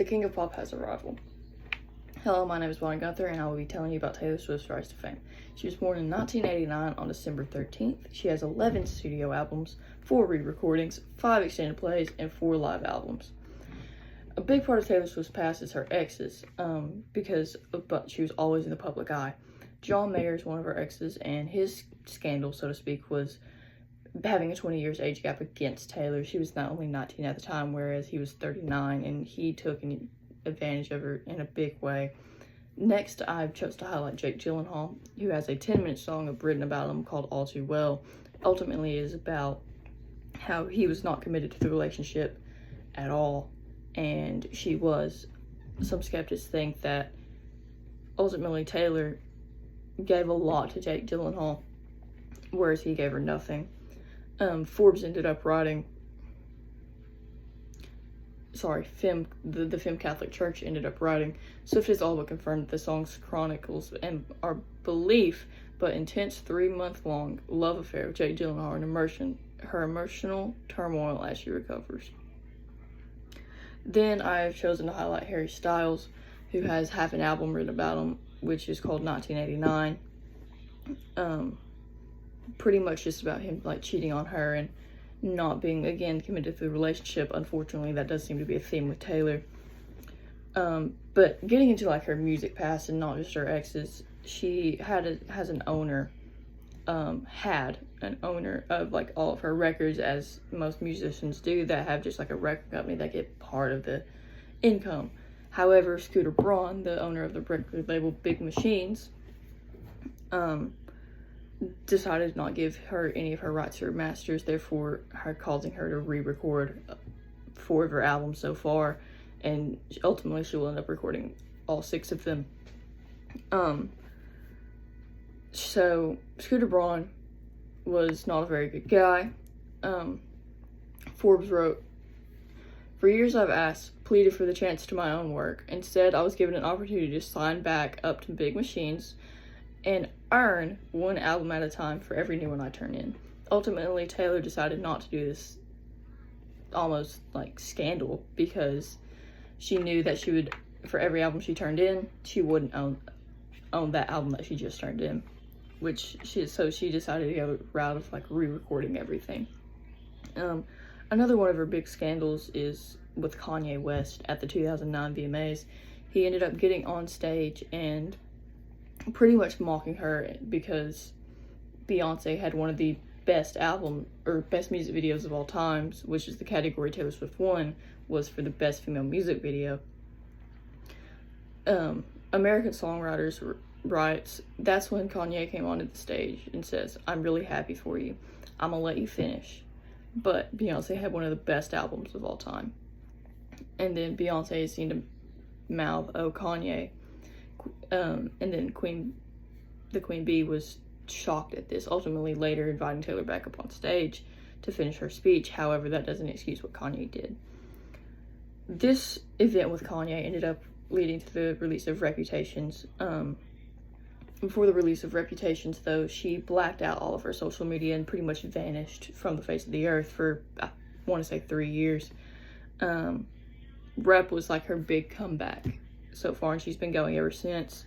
The King of Pop has a rival. Hello, my name is Bonnie Gunther, and I will be telling you about Taylor Swift's rise to fame. She was born in 1989 on December 13th. She has 11 studio albums, 4 re-recordings, 5 extended plays, and 4 live albums. A big part of Taylor Swift's past is her exes, but she was always in the public eye. John Mayer is one of her exes, and his scandal, so to speak, was having a 20 years age gap against Taylor. She was not only 19 at the time, whereas he was 39, and he took advantage of her in a big way. Next, I chose to highlight Jake Gyllenhaal, who has a 10-minute song written about him called All Too Well. Ultimately, is about how he was not committed to the relationship at all, and she was. Some skeptics think that ultimately Taylor gave a lot to Jake Gyllenhaal, whereas he gave her nothing. Forbes ended up writing, the Femme Catholic Church ended up writing, Swift has all but confirmed that the song's chronicles and our belief but intense 3-month-long love affair with Jake Gyllenhaal and her emotional turmoil as she recovers. Then I've chosen to highlight Harry Styles, who has half an album written about him, which is called 1989. Pretty much just about him like cheating on her and not being, again, committed to the relationship. Unfortunately, that does seem to be a theme with Taylor. But getting into like her music past and not just her exes, she had an owner of like all of her records, as most musicians do that have just like a record company that get part of the income. However, Scooter Braun, the owner of the record label Big Machines, decided to not give her any of her rights to her masters, therefore causing her to re-record 4 of her albums so far, and ultimately she will end up recording all 6 of them. So Scooter Braun was not a very good guy. Forbes wrote, "For years I've pleaded for the chance to my own work. Instead, I was given an opportunity to sign back up to Big Machines and earn 1 album at a time for every new one I turn in." Ultimately, Taylor decided not to do this almost like scandal, because she knew that she would, for every album she turned in, she wouldn't own that album that she just turned in, so she decided to go the route of like re-recording everything. Another one of her big scandals is with Kanye West at the 2009 VMAs. He ended up getting on stage and pretty much mocking her because Beyonce had one of the best music videos of all times, which is the category Taylor Swift won, was for the best female music video. American Songwriters writes, "That's when Kanye came onto the stage and says, 'I'm really happy for you. I'm gonna let you finish.' But Beyonce had one of the best albums of all time." And then Beyonce is seen to mouth, "Oh, Kanye." And then the Queen Bee was shocked at this, ultimately later inviting Taylor back up on stage to finish her speech. However, that doesn't excuse what Kanye did. This event with Kanye ended up leading to the release of Reputations. Before the release of Reputations, though, she blacked out all of her social media and pretty much vanished from the face of the earth for, I want to say, 3 years. Rep was like her big comeback so far, and she's been going ever since.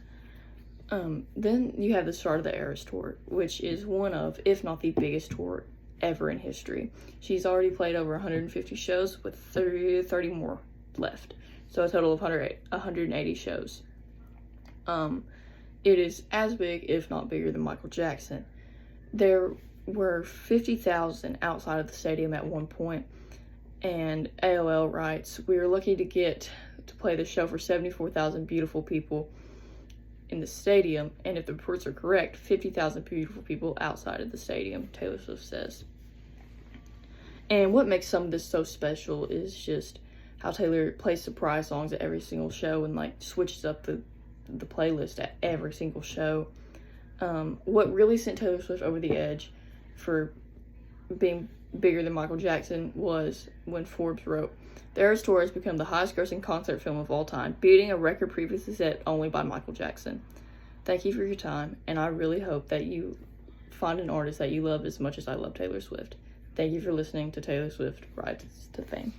Then you have the Start of the Eras tour, which is one of, if not the biggest tour ever in history. She's already played over 150 shows with 30 more left, so a total of 180 shows. It is as big, if not bigger, than Michael Jackson. There were 50,000 outside of the stadium at one point, and AOL writes, "We were lucky to get to play the show for 74,000 beautiful people in the stadium, and if the reports are correct, 50,000 beautiful people outside of the stadium," Taylor Swift says. And what makes some of this so special is just how Taylor plays surprise songs at every single show and like switches up the playlist at every single show. What really sent Taylor Swift over the edge for being bigger than Michael Jackson was when Forbes wrote, "The Eras Tour has become the highest grossing concert film of all time, beating a record previously set only by Michael Jackson." Thank you for your time, and I really hope that you find an artist that you love as much as I love Taylor Swift. Thank you for listening to Taylor Swift Rise to Fame.